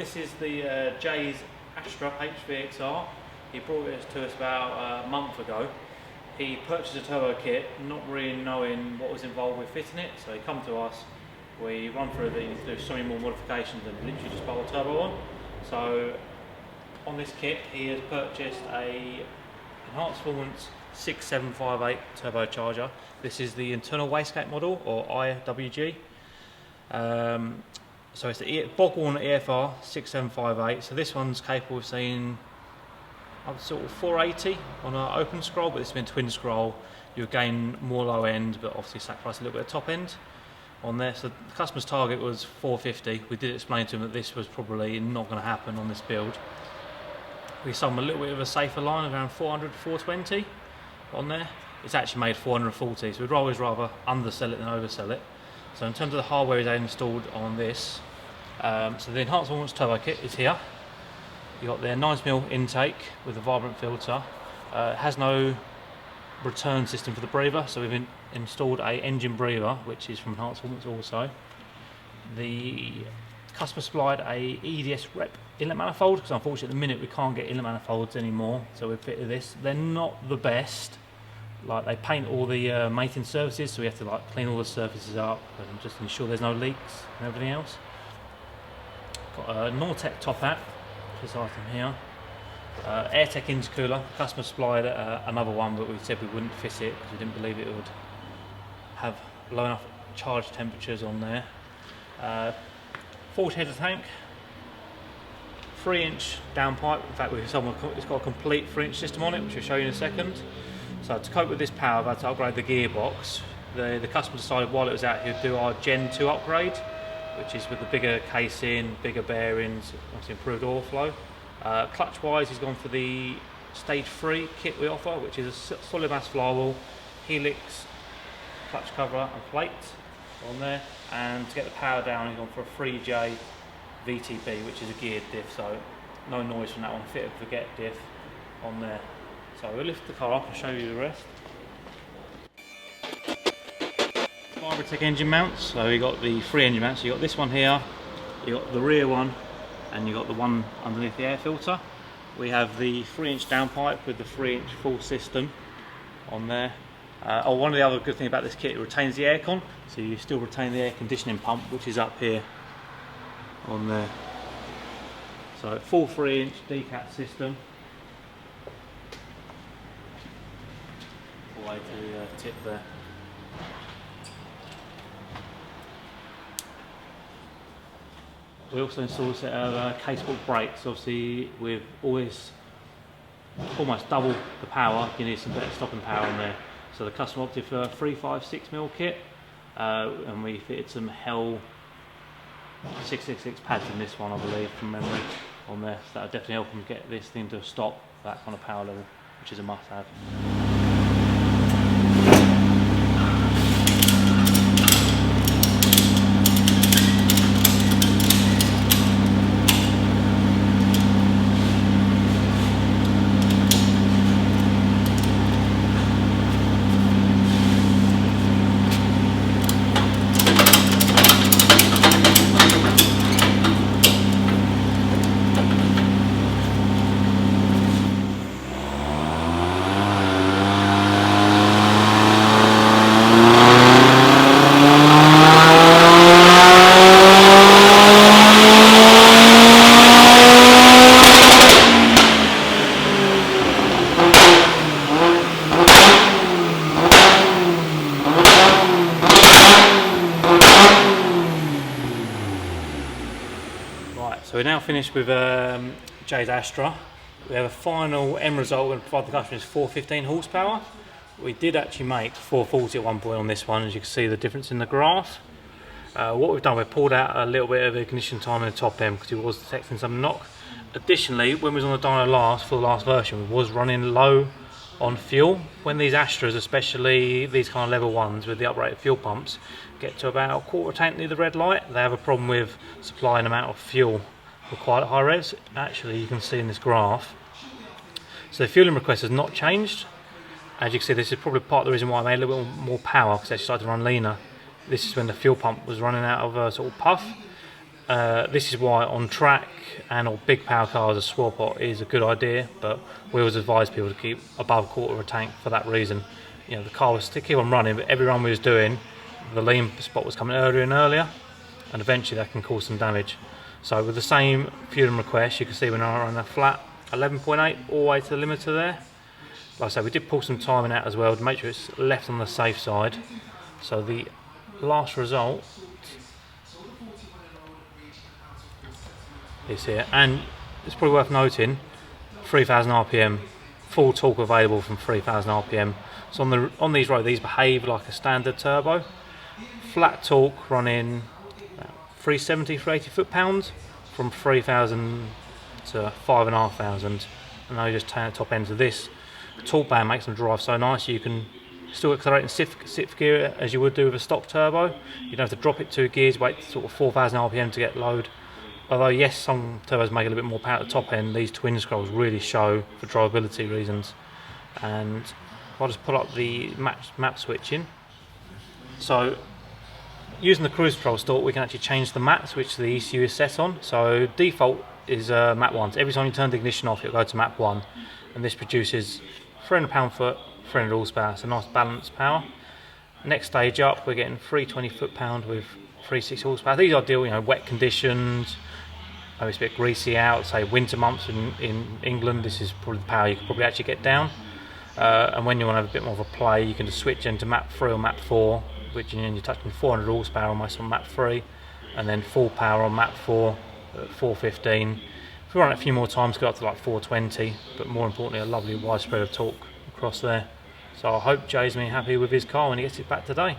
this is the Jay's Astra HVXR. He brought it to us about a month ago. He purchased a turbo kit, not really knowing what was involved with fitting it, so he come to us, we run through that you need to do so many more modifications than literally just bolt a turbo on. So on this kit he has purchased a Enhanced Performance 6758 turbocharger. This is the internal wastegate model, or IWG. So it's the Borg EFR 6758. So this one's capable of seeing up to sort of 480 on an open scroll, but this has been twin scroll. You'll gain more low end, but obviously sacrifice a little bit of top end on there. So the customer's target was 450. We did explain to him that this was probably not going to happen on this build. We sold him a little bit of a safer line of around 400 to 420 on there. It's actually made 440, so we'd always rather undersell it than oversell it. So in terms of the hardware is installed on this, so the Enhanced Performance turbo kit is here. You've got their 9mm intake with a vibrant filter. It has no return system for the breather, so we've installed a engine breather, which is from Enhanced Performance also. The customer supplied a EDS rep inlet manifold, because unfortunately at the minute we can't get inlet manifolds anymore, so we've fitted this. They're not the best. Like, they paint all the mating surfaces, so we have to like clean all the surfaces up and just ensure there's no leaks and everything else. Got a Nortech Tophat, this item here. Airtec Intercooler. Customer supplied another one, but we said we wouldn't fit it because we didn't believe it would have low enough charge temperatures on there. 40 header tank, 3-inch downpipe. In fact, it's got a complete 3-inch system on it, which I'll show you in a second. So to cope with this power, I've had to upgrade the gearbox. The customer decided while it was out, he'd do our Gen 2 upgrade, which is with the bigger casing, bigger bearings, obviously improved oil flow. Clutch wise, he's gone for the Stage 3 kit we offer, which is a solid mass flywheel, helix, clutch cover and plate on there. And to get the power down, he's gone for a 3J VTP, which is a geared diff, so no noise from that one, fit and forget diff on there. So we'll lift the car up and show you the rest. Airtec engine mounts. So we got the 3 engine mounts. So you got this one here, you got the rear one, and you got the one underneath the air filter. We have the 3-inch downpipe with the 3-inch full system on there. One of the other good things about this kit, it retains the aircon, so you still retain the air conditioning pump, which is up here on there. So full 3-inch decat system. All the way to the tip there. We also installed a set of casebolt brakes. Obviously, with always almost double the power, you need some better stopping power on there. So the customer opted for a 356mm kit, and we fitted some Hell 666 pads in this one, I believe, from memory on there. So that'll definitely help them get this thing to a stop at that kind of power level, which is a must-have. So we're now finished with Jay's Astra. We have a final end result we're going to provide the customer is 415 horsepower. We did actually make 440 at one point on this one, as you can see the difference in the graph. What we've done, we've pulled out a little bit of ignition time in the top end because it was detecting some knock. Additionally, when we was on the dyno last, for the last version, we was running low on fuel. When these Astras, especially these kind of level ones with the uprated fuel pumps, get to about a quarter tank near the red light, they have a problem with supplying amount of fuel required at high revs. Actually, you can see in this graph, so the fueling request has not changed. As you can see, this is probably part of the reason why I made a little bit more power, because I started to run leaner. This is when the fuel pump was running out of a sort of puff. This is why on track and on big power cars a swap pot is a good idea, but we always advise people to keep above a quarter of a tank for that reason. You know, the car was to keep on running, but every run we was doing, the lean spot was coming earlier and earlier, and eventually that can cause some damage. So with the same fueling request, you can see when I run a flat 11.8 all the way to the limiter there. Like I said, we did pull some timing out as well to make sure it's left on the safe side. So the last result is here, and it's probably worth noting 3000 RPM, full torque available from 3000 RPM. So on these roads, these behave like a standard turbo. Flat torque running 370, 380 foot-pounds from 3000 to 5500, and now you just turn the top ends of this. The torque band makes them drive so nice. You can still accelerate in sixth gear as you would do with a stock turbo. You don't have to drop it 2 gears, wait sort of 4000 RPM to get load. Although yes, some turbos make a little bit more power at the top end, these twin scrolls really show for drivability reasons. And I'll just pull up the map switching. So using the cruise control stalk, we can actually change the maps which the ECU is set on. So default is map 1. So every time you turn the ignition off, it'll go to map 1, and this produces 300 pound-foot, 300 horsepower, so nice balanced power. Next stage up, we're getting 320 foot-pound with 360 horsepower. These are ideal, you know, wet conditions. Maybe it's a bit greasy out, say winter months in England. This is probably the power you could probably actually get down. And when you want to have a bit more of a play, you can just switch into map 3 or map 4, which you're touching 400 horsepower almost on map 3, and then full power on map 4 at 415. If we run it a few more times, go up to like 420, but more importantly, a lovely wide spread of torque across there. So I hope Jay's been happy with his car when he gets it back today.